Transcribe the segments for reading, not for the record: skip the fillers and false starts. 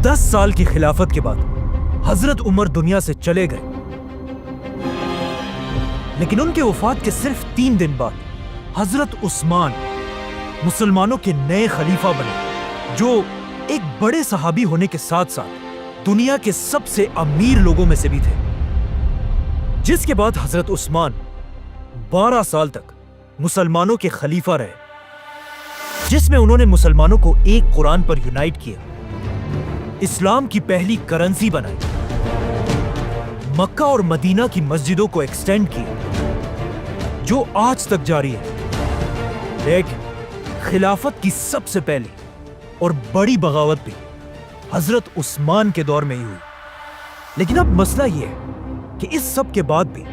10 سال کی خلافت کے بعد حضرت عمر دنیا سے چلے گئے، لیکن ان کے وفات کے صرف 3 دن بعد حضرت عثمان مسلمانوں کے نئے خلیفہ بنے، جو ایک بڑے صحابی ہونے کے ساتھ ساتھ دنیا کے سب سے امیر لوگوں میں سے بھی تھے، جس کے بعد حضرت عثمان 12 سال تک مسلمانوں کے خلیفہ رہے، جس میں انہوں نے مسلمانوں کو ایک قرآن پر یونائٹ کیا، اسلام کی پہلی کرنسی بنائی، مکہ اور مدینہ کی مسجدوں کو ایکسٹینڈ کیا، جو آج تک جاری ہے۔ لیکن خلافت کی سب سے پہلی اور بڑی بغاوت بھی حضرت عثمان کے دور میں ہی ہوئی۔ لیکن اب مسئلہ یہ ہے کہ اس سب کے بعد بھی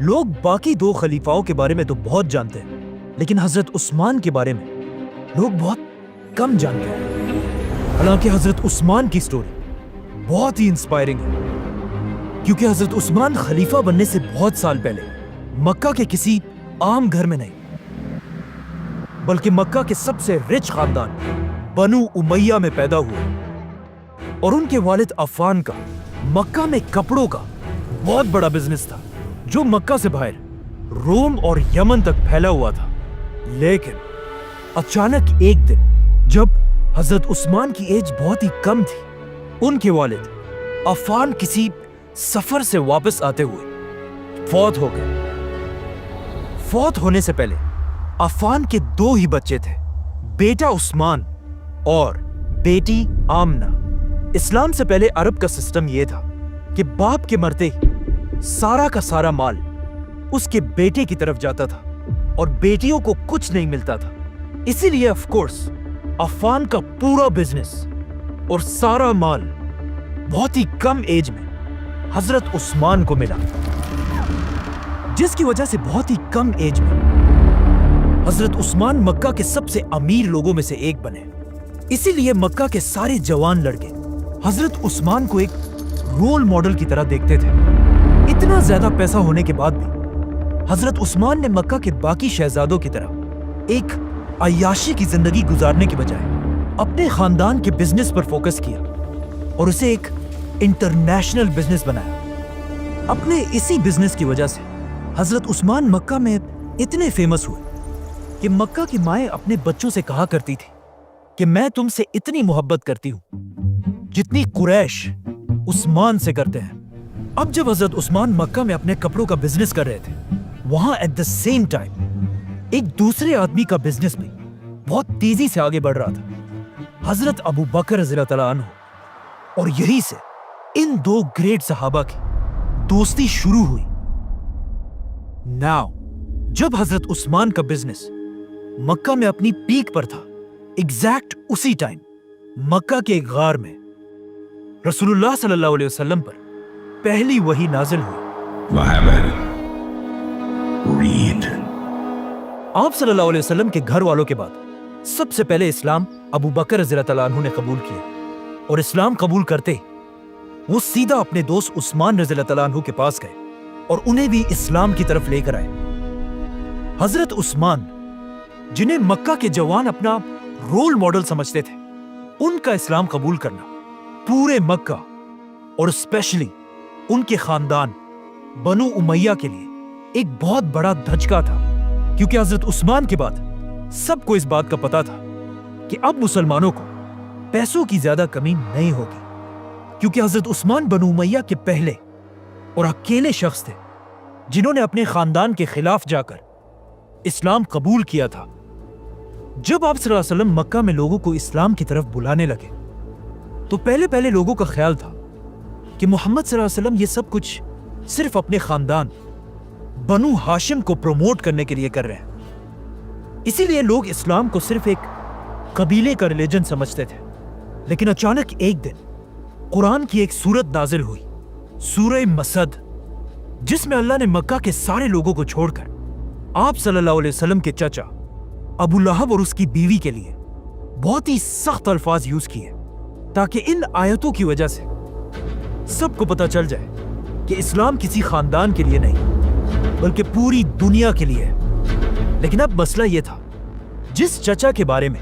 لوگ باقی 2 خلیفاؤں کے بارے میں تو بہت جانتے ہیں، لیکن حضرت عثمان کے بارے میں لوگ بہت کم جانتے ہیں۔ حالانکہ حضرت عثمان کی سٹوری بہت ہی انسپائرنگ ہے، کیونکہ حضرت عثمان خلیفہ بننے سے بہت سال پہلے مکہ کے کسی عام گھر میں نہیں، بلکہ مکہ کے سب سے رچ خاندان بنو امیہ میں پیدا ہوئے، اور ان کے والد عفان کا مکہ میں کپڑوں کا بہت بڑا بزنس تھا، جو مکہ سے باہر روم اور یمن تک پھیلا ہوا تھا۔ لیکن اچانک ایک دن جب حضرت عثمان کی ایج بہت ہی کم تھی، ان کے والد عفان کسی سفر سے واپس آتے ہوئے فوت ہو گئے۔ فوت ہونے سے پہلے عفان کے 2 ہی بچے تھے، بیٹا عثمان اور بیٹی آمنہ۔ اسلام سے پہلے عرب کا سسٹم یہ تھا کہ باپ کے مرتے ہی سارا کا سارا مال اس کے بیٹے کی طرف جاتا تھا اور بیٹیوں کو کچھ نہیں ملتا تھا۔ اسی لیے آف کورس عفان کا پورا بزنس اور سارا مال بہت ہی کم ایج میں حضرت عثمان کو ملا، جس کی وجہ سے بہت ہی کم ایج میں حضرت عثمان مکہ کے سب سے امیر لوگوں میں سے ایک بنے۔ اسی لیے مکہ کے سارے جوان لڑکے حضرت عثمان کو ایک رول ماڈل کی طرح دیکھتے تھے۔ اتنا زیادہ پیسہ ہونے کے بعد بھی حضرت عثمان نے مکہ کے باقی شہزادوں کی طرح ایک عیاشی کی زندگی گزارنے کے بجائے اپنے خاندان کے بزنس پر فوکس کیا اور اسے ایک انٹرنیشنل بزنس بنایا۔ اپنے اسی بزنس کی وجہ سے حضرت عثمان مکہ میں اتنے فیمس ہوئے کہ مکہ کی مائیں اپنے بچوں سے کہا کرتی تھی کہ میں تم سے اتنی محبت کرتی ہوں جتنی قریش عثمان سے کرتے ہیں۔ اب جب حضرت عثمان مکہ میں اپنے کپڑوں کا بزنس کر رہے تھے، وہاں ایٹ دا سیم ٹائم ایک دوسرے آدمی کا بزنس بھی بہت تیزی سے آگے بڑھ رہا تھا، حضرت ابو بکر رضی اللہ تعالیٰ عنہ، اور یہی سے ان 2 گریٹ صحابہ کی دوستی شروع ہوئی۔ ناؤ جب حضرت عثمان کا بزنس مکہ میں اپنی پیک پر تھا، ایگزیکٹ اسی ٹائم مکہ کے ایک غار میں رسول اللہ صلی اللہ علیہ وسلم پر پہلی وحی نازل ہوئی۔ آپ صلی اللہ علیہ وسلم کے گھر والوں کے بعد سب سے پہلے اسلام ابو بکر رضی اللہ تعالیٰ عنہ نے قبول کیا، اور اسلام قبول کرتے وہ سیدھا اپنے دوست عثمان رضی اللہ تعالیٰ عنہ کے پاس گئے اور انہیں بھی اسلام کی طرف لے کر آئے۔ حضرت عثمان، جنہیں مکہ کے جوان اپنا رول ماڈل سمجھتے تھے، ان کا اسلام قبول کرنا پورے مکہ اور اسپیشلی ان کے خاندان بنو امیہ کے لیے ایک بہت بڑا دھچکا تھا، کیونکہ حضرت عثمان کے بعد سب کو اس بات کا پتا تھا کہ اب مسلمانوں کو پیسوں کی زیادہ کمی نہیں ہوگی، کیونکہ حضرت عثمان بنو امیہ کے پہلے اور اکیلے شخص تھے جنہوں نے اپنے خاندان کے خلاف جا کر اسلام قبول کیا تھا۔ جب آپ صلی اللہ علیہ وسلم مکہ میں لوگوں کو اسلام کی طرف بلانے لگے تو پہلے لوگوں کا خیال تھا کہ محمد صلی اللہ علیہ وسلم یہ سب کچھ صرف اپنے خاندان بنو ہاشم کو پروموٹ کرنے کے لیے کر رہے ہیں، اسی لیے لوگ اسلام کو صرف ایک قبیلے کا ریلیجن سمجھتے تھے۔ لیکن اچانک ایک دن قرآن کی ایک سورت نازل ہوئی، سورہ مسد، جس میں اللہ نے مکہ کے سارے لوگوں کو چھوڑ کر آپ صلی اللہ علیہ وسلم کے چچا ابو لہب اور اس کی بیوی کے لیے بہت ہی سخت الفاظ یوز کیے، تاکہ ان آیتوں کی وجہ سے سب کو پتہ چل جائے کہ اسلام کسی خاندان کے لیے نہیں بلکہ پوری دنیا کے لیے ہے۔ لیکن اب مسئلہ یہ تھا، جس چچا کے بارے میں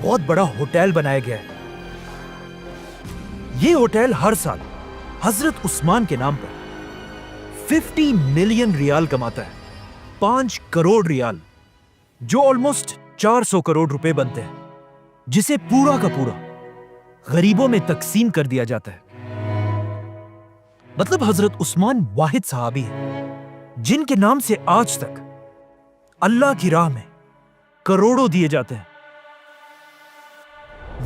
بہت بڑا ہوٹل بنایا گیا ہے. یہ ہوٹل ہر سال حضرت عثمان کے نام پر 50 ملین ریال کماتا ہے. 5 کروڑ ریال, جو آلموسٹ 400 کروڑ روپے بنتے ہیں, جسے پورا کا پورا غریبوں میں تقسیم کر دیا جاتا ہے. مطلب حضرت عثمان واحد صحابی ہیں جن کے نام سے آج تک اللہ کی راہ میں کروڑوں دیے جاتے ہیں.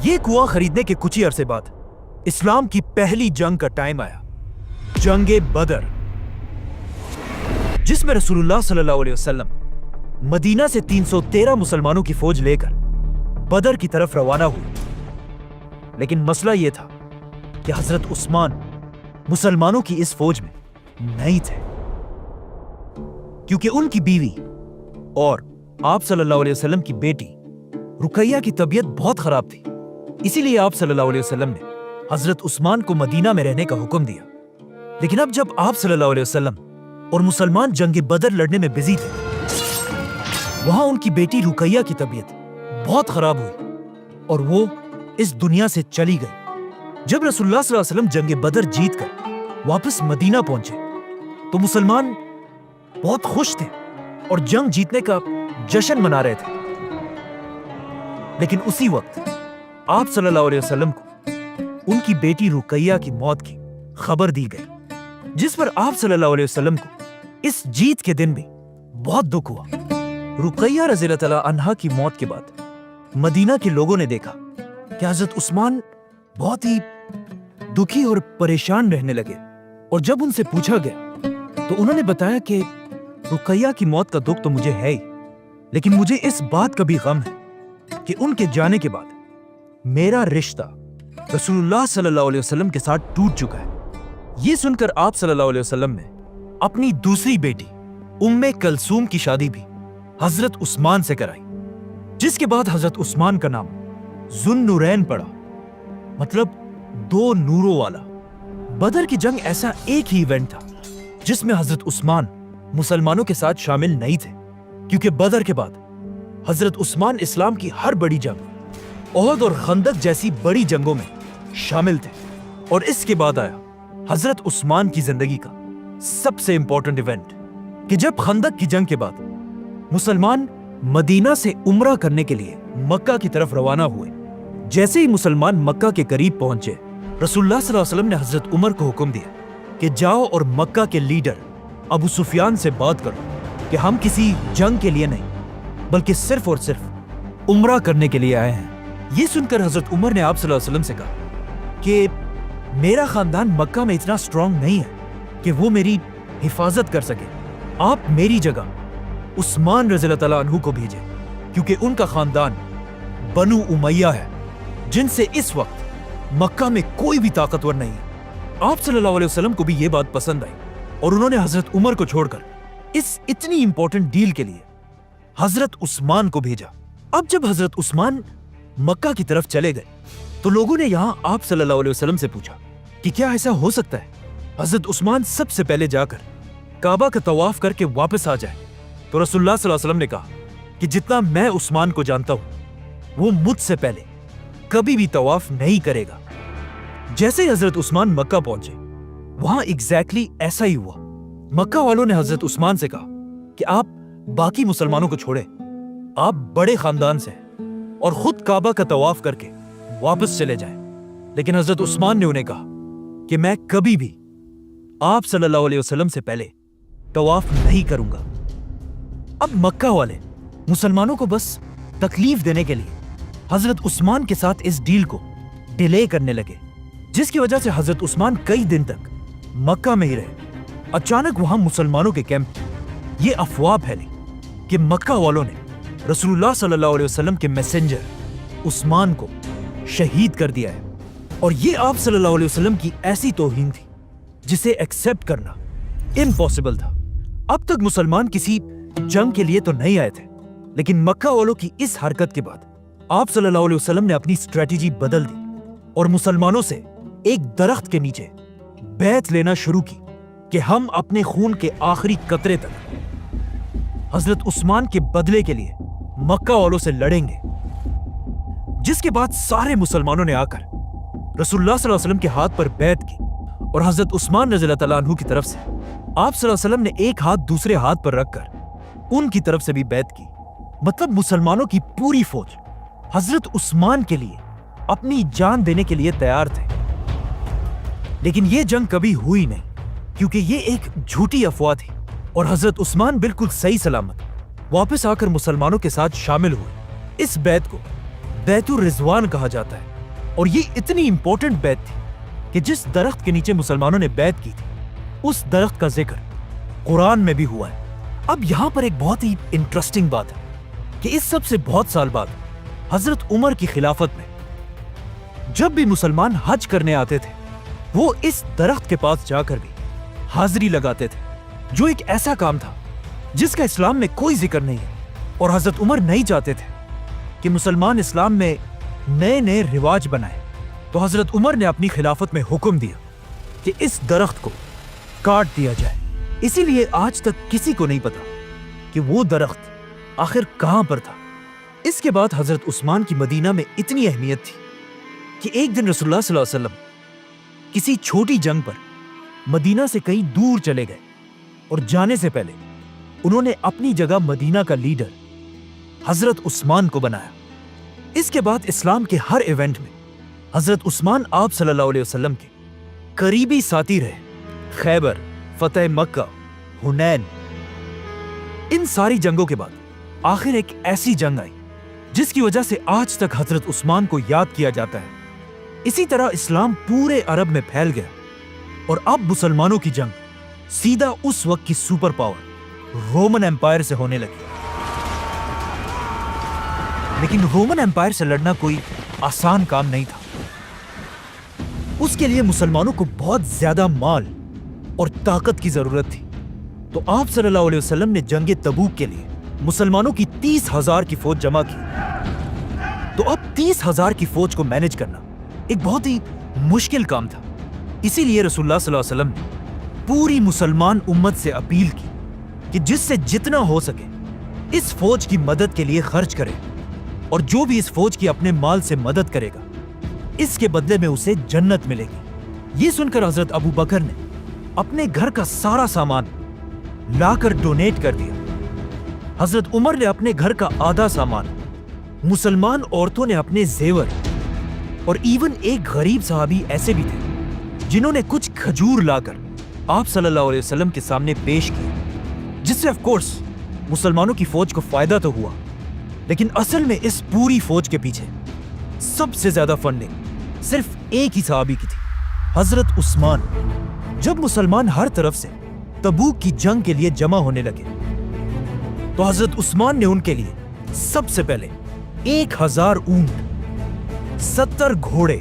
یہ کنواں خریدنے کے کچھ ہی عرصے بعد اسلام کی پہلی جنگ کا ٹائم آیا, جنگ بدر, جس میں رسول اللہ صلی اللہ علیہ وسلم مدینہ سے 313 مسلمانوں کی فوج لے کر بدر کی طرف روانہ ہوئے. لیکن مسئلہ یہ تھا کہ حضرت عثمان مسلمانوں کی اس فوج میں نہیں تھے, کیونکہ ان کی بیوی اور آپ صلی اللہ علیہ وسلم کی بیٹی رقیہ کی طبیعت بہت خراب تھی. اسی لیے آپ صلی اللہ علیہ وسلم نے حضرت عثمان کو مدینہ میں رہنے کا حکم دیا. لیکن اب جب آپ صلی اللہ علیہ وسلم اور مسلمان جنگ بدر لڑنے میں بزی تھے, وہاں ان کی بیٹی رقیہ کی طبیعت بہت خراب ہوئی اور وہ اس دنیا سے چلی گئی. جب رسول اللہ صلی اللہ علیہ وسلم جنگ بدر جیت کر واپس مدینہ پہنچے تو مسلمان بہت خوش تھے اور جنگ جیتنے کا جشن منا رہے تھے. لیکن اسی وقت آپ صلی اللہ علیہ وسلم کو ان کی بیٹی رقیہ کی موت کی خبر دی گئی, جس پر آپ صلی اللہ علیہ وسلم کو اس جیت کے دن بھی بہت دکھ ہوا. رقیہ رضی اللہ تعالی عنہا کی موت کے بعد مدینہ کے لوگوں نے دیکھا کہ حضرت عثمان بہت ہی دکھی اور پریشان رہنے لگے, اور جب ان سے پوچھا گیا تو انہوں نے بتایا کہ رقیہ کی موت کا دکھ تو مجھے ہے ہی, لیکن مجھے اس بات کا بھی غم ہے کہ ان کے جانے کے بعد میرا رشتہ رسول اللہ صلی اللہ علیہ وسلم کے ساتھ ٹوٹ چکا ہے. یہ سن کر آپ صلی اللہ علیہ وسلم نے اپنی دوسری بیٹی ام کلثوم کی شادی بھی حضرت عثمان سے کرائی, جس کے بعد حضرت عثمان کا نام ذو النورین پڑا, مطلب 2 نوروں والا. بدر کی جنگ ایسا ایک ہی ایونٹ تھا جس میں حضرت عثمان مسلمانوں کے ساتھ شامل نہیں تھے, کیونکہ بدر کے بعد حضرت عثمان اسلام کی ہر بڑی جنگ, احد اور خندق جیسی بڑی جنگوں میں شامل تھے. اور اس کے بعد آیا حضرت عثمان کی زندگی کا سب سے امپورٹنٹ ایونٹ کہ جب خندق کی جنگ کے بعد مسلمان مدینہ سے عمرہ کرنے کے لیے مکہ کی طرف روانہ ہوئے. جیسے ہی مسلمان مکہ کے قریب پہنچے, رسول اللہ صلی اللہ علیہ وسلم نے حضرت عمر کو حکم دیا کہ جاؤ اور مکہ کے لیڈر ابو سفیان سے بات کرو کہ ہم کسی جنگ کے لیے نہیں بلکہ صرف اور صرف عمرہ کرنے کے لیے آئے ہیں. یہ سن کر حضرت عمر نے آپ صلی اللہ علیہ وسلم سے کہا کہ میرا خاندان مکہ میں اتنا سٹرونگ نہیں ہے کہ وہ میری حفاظت کر سکے, آپ میری جگہ عثمان رضی اللہ تعالیٰ عنہ کو بھیجیں, کیونکہ ان کا خاندان بنو امیہ ہے جن سے اس وقت مکہ میں کوئی بھی طاقتور نہیں ہے. آپ صلی اللہ علیہ وسلم کو بھی یہ بات پسند آئی اور انہوں نے حضرت عمر کو چھوڑ کر اس اتنی امپورٹنٹ ڈیل کے لیے حضرت عثمان کو بھیجا. اب جب حضرت عثمان مکہ کی طرف چلے گئے تو لوگوں نے یہاں آپ صلی اللہ علیہ وسلم سے پوچھا کہ کیا ایسا ہو سکتا ہے حضرت عثمان سب سے پہلے جا کر کعبہ کا طواف کر کے واپس آ جائے؟ تو رسول اللہ صلی اللہ علیہ وسلم نے کہا کہ جتنا میں عثمان کو جانتا ہوں وہ مجھ سے پہلے کبھی بھی طواف نہیں کرے گا. جیسے ہی حضرت عثمان مکہ پہنچے, وہاں ایگزیکٹلی ایسا ہی ہوا. مکہ والوں نے حضرت عثمان سے کہا کہ آپ باقی مسلمانوں کو چھوڑیں, آپ بڑے خاندان سے ہیں اور خود کعبہ کا طواف کر کے واپس چلے جائیں. لیکن حضرت عثمان نے انہیں کہا کہ میں کبھی بھی آپ صلی اللہ علیہ وسلم سے پہلے طواف نہیں کروں گا. اب مکہ والے مسلمانوں کو بس تکلیف دینے کے لیے حضرت عثمان کے ساتھ اس ڈیل کو ڈیلے کرنے لگے, جس کی وجہ سے حضرت عثمان کئی دن تک مکہ میں ہی رہے. اچانک وہاں مسلمانوں کے کیمپ یہ افواہ پھیلی کہ مکہ والوں نے رسول اللہ صلی اللہ علیہ وسلم کے میسنجر عثمان کو شہید کر دیا ہے, اور یہ آپ صلی اللہ علیہ وسلم کی ایسی توہین تھی جسے ایکسپٹ کرنا امپاسبل تھا. اب تک مسلمان کسی جنگ کے لیے تو نہیں آئے تھے, لیکن مکہ والوں کی اس حرکت کے بعد آپ صلی اللہ علیہ وسلم نے اپنی اسٹریٹجی بدل دی اور مسلمانوں سے ایک درخت کے نیچے بیعت لینا شروع کی کہ ہم اپنے خون کے آخری قطرے تک حضرت عثمان کے بدلے کے لیے مکہ والوں سے لڑیں گے. جس کے بعد سارے مسلمانوں نے آ کر رسول اللہ صلی اللہ علیہ وسلم کے ہاتھ پر بیعت کی اور حضرت عثمان رضی اللہ تعالیٰ عنہ کی طرف سے آپ صلی اللہ علیہ وسلم نے ایک ہاتھ دوسرے ہاتھ پر رکھ کر ان کی طرف سے بھی بیعت کی۔ مطلب مسلمانوں کی پوری فوج حضرت عثمان کے لیے اپنی جان دینے کے لیے تیار تھے۔ لیکن یہ جنگ کبھی ہوئی نہیں، کیونکہ یہ ایک جھوٹی افواہ تھی اور حضرت عثمان بالکل صحیح سلامت واپس آ کر مسلمانوں کے ساتھ شامل ہوئے۔ اس بیعت کو بیعت الرضوان کہا جاتا ہے اور یہ اتنی امپورٹنٹ بیعت تھی کہ جس درخت کے نیچے مسلمانوں نے بیعت کی تھی اس درخت کا ذکر قرآن میں بھی ہوا ہے۔ اب یہاں پر ایک بہت ہی انٹرسٹنگ بات ہے کہ اس سب سے بہت سال بعد حضرت عمر کی خلافت میں جب بھی مسلمان حج کرنے آتے تھے وہ اس درخت کے پاس جا کر بھی حاضری لگاتے تھے، جو ایک ایسا کام تھا جس کا اسلام میں کوئی ذکر نہیں ہے۔ اور حضرت عمر نہیں چاہتے تھے کہ مسلمان اسلام میں نئے نئے رواج بنائیں، تو حضرت عمر نے اپنی خلافت میں حکم دیا کہ اس درخت کو کاٹ دیا جائے۔ اسی لیے آج تک کسی کو نہیں پتا کہ وہ درخت آخر کہاں پر تھا۔ اس کے بعد حضرت عثمان کی مدینہ میں اتنی اہمیت تھی کہ ایک دن رسول اللہ صلی اللہ علیہ وسلم کسی چھوٹی جنگ پر مدینہ سے کہیں دور چلے گئے اور جانے سے پہلے انہوں نے اپنی جگہ مدینہ کا لیڈر حضرت عثمان کو بنایا۔ اس کے بعد اسلام کے ہر ایونٹ میں حضرت عثمان آپ صلی اللہ علیہ وسلم کے قریبی ساتھی رہے۔ خیبر، فتح مکہ، حنین، ان ساری جنگوں کے بعد آخر ایک ایسی جنگ آئی جس کی وجہ سے آج تک حضرت عثمان کو یاد کیا جاتا ہے۔ اسی طرح اسلام پورے عرب میں پھیل گیا اور اب مسلمانوں کی جنگ سیدھا اس وقت کی سپر پاور رومن ایمپائر سے ہونے لگی۔ لیکن رومن ایمپائر سے لڑنا کوئی آسان کام نہیں تھا۔ اس کے لیے مسلمانوں کو بہت زیادہ مال اور طاقت کی ضرورت تھی۔ تو آپ صلی اللہ علیہ وسلم نے جنگ تبوک کے لیے مسلمانوں کی 30,000 کی فوج جمع کی۔ تو اب 30,000 کی فوج کو مینج کرنا ایک بہت ہی مشکل کام تھا۔ اسی لیے رسول اللہ صلی اللہ علیہ وسلم نے پوری مسلمان امت سے اپیل کی کہ جس سے جتنا ہو سکے اس فوج کی مدد کے لیے خرچ کرے، اور جو بھی اس فوج کی اپنے مال سے مدد کرے گا اس کے بدلے میں اسے جنت ملے گی۔ یہ سن کر حضرت ابو بکر نے اپنے گھر کا سارا سامان لا کر ڈونیٹ کر دیا۔ حضرت عمر نے اپنے گھر کا آدھا سامان، مسلمان عورتوں نے اپنے زیور، اور ایون ایک غریب صحابی ایسے بھی تھے جنہوں نے کچھ کھجور لا کر آپ صلی اللہ علیہ وسلم کے سامنے پیش کیے، جس سے آف کورس مسلمانوں کی فوج کو فائدہ تو ہوا، لیکن اصل میں اس پوری فوج کے پیچھے سب سے زیادہ فنڈنگ صرف ایک ہی صحابی کی تھی، حضرت عثمان۔ جب مسلمان ہر طرف سے تبوک کی جنگ کے لیے جمع ہونے لگے تو حضرت عثمان نے ان کے لیے سب سے پہلے 1,000 اونٹ، 70 گھوڑے،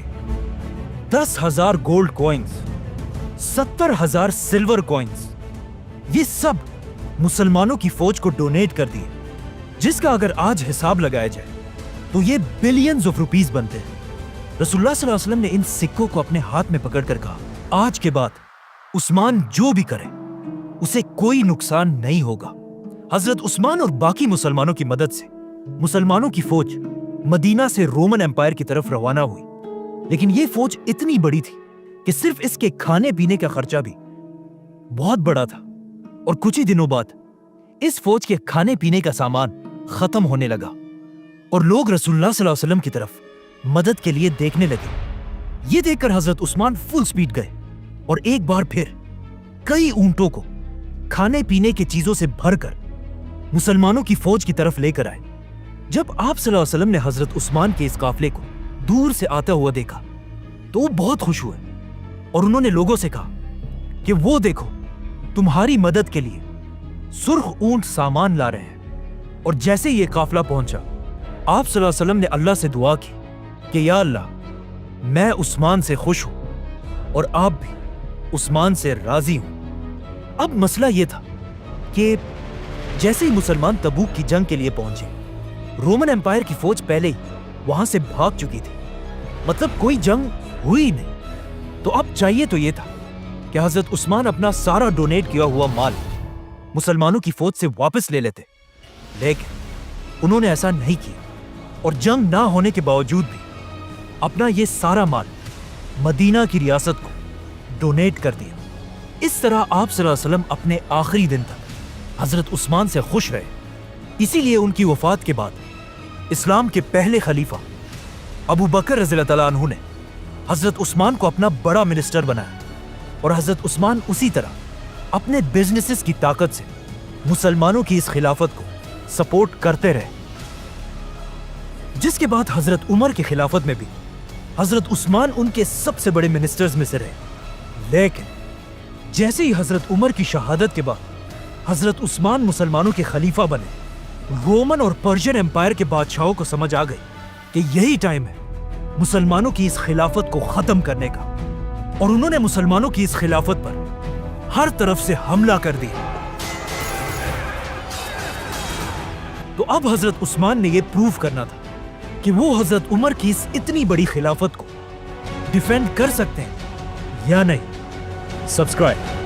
10,000 گولڈ کوئنز، 70,000 سلور کوئنز، یہ سب مسلمانوں کی فوج کو ڈونیٹ کر دیے، جس کا اگر آج حساب لگایا جائے تو یہ بلینز آف روپیز بنتے ہیں۔ رسول اللہ صلی اللہ علیہ وسلم نے ان سکوں کو اپنے ہاتھ میں پکڑ کر کہا، آج کے بعد عثمان جو بھی کرے اسے کوئی نقصان نہیں ہوگا۔ حضرت عثمان اور باقی مسلمانوں کی مدد سے مسلمانوں کی فوج مدینہ سے رومن ایمپائر کی طرف روانہ ہوئی، لیکن یہ فوج اتنی بڑی تھی کہ صرف اس کے کھانے پینے کا خرچہ بھی بہت بڑا تھا، اور کچھ ہی دنوں بعد اس فوج کے کھانے پینے کا سامان ختم ہونے لگا اور لوگ رسول اللہ صلی اللہ علیہ وسلم کی طرف مدد کے لیے دیکھنے لگے۔ یہ دیکھ کر حضرت عثمان فل سپیڈ گئے اور ایک بار پھر کئی اونٹوں کو کھانے پینے کی چیزوں سے بھر کر مسلمانوں کی فوج کی طرف لے کر آئے۔ جب آپ صلی اللہ علیہ وسلم نے حضرت عثمان کے اس قافلے کو دور سے آتا ہوا دیکھا تو وہ بہت خوش ہوئے اور انہوں نے لوگوں سے کہا کہ وہ دیکھو، تمہاری مدد کے لیے سرخ اونٹ سامان لا رہے ہیں۔ اور جیسے یہ قافلہ پہنچا، آپ صلی اللہ علیہ وسلم نے اللہ سے دعا کی کہ یا اللہ، میں عثمان سے خوش ہوں اور آپ بھی عثمان سے راضی ہوں۔ اب مسئلہ یہ تھا کہ جیسے ہی مسلمان تبوک کی جنگ کے لیے پہنچے، رومن ایمپائر کی فوج پہلے ہی وہاں سے بھاگ چکی تھی، مطلب کوئی جنگ ہوئی نہیں۔ تو اب چاہیے تو یہ تھا کہ حضرت عثمان اپنا سارا ڈونیٹ کیا ہوا مال مسلمانوں کی فوج سے واپس لے لیتے، لیکن انہوں نے ایسا نہیں کیا۔ اور جنگ نہ ہونے کے باوجود بھی اپنا یہ سارا مال مدینہ کی ریاست کو ڈونیٹ کر دیا۔ اس طرح آپ صلی اللہ علیہ وسلم اپنے آخری دن تک حضرت عثمان سے خوش رہے۔ اسی لیے ان کی وفات کے بعد اسلام کے پہلے خلیفہ ابو بکر رضی اللہ تعالیٰ عنہ نے حضرت عثمان کو اپنا بڑا منسٹر بنایا، اور حضرت عثمان اسی طرح اپنے بزنسز کی طاقت سے مسلمانوں کی اس خلافت کو سپورٹ کرتے رہے، جس کے بعد حضرت عمر کی خلافت میں بھی حضرت عثمان ان کے سب سے بڑے منسٹرز میں سے رہے۔ لیکن جیسے ہی حضرت عمر کی شہادت کے بعد حضرت عثمان مسلمانوں کے خلیفہ بنے، رومن اور پرشین امپائر کے بادشاہوں کو سمجھ آ گئی کہ یہی ٹائم ہے مسلمانوں کی اس خلافت کو ختم کرنے کا، اور انہوں نے مسلمانوں کی اس خلافت پر ہر طرف سے حملہ کر دیا۔ تو اب حضرت عثمان نے یہ پروف کرنا تھا کہ وہ حضرت عمر کی اس اتنی بڑی خلافت کو ڈیفینڈ کر سکتے ہیں یا نہیں۔ سبسکرائب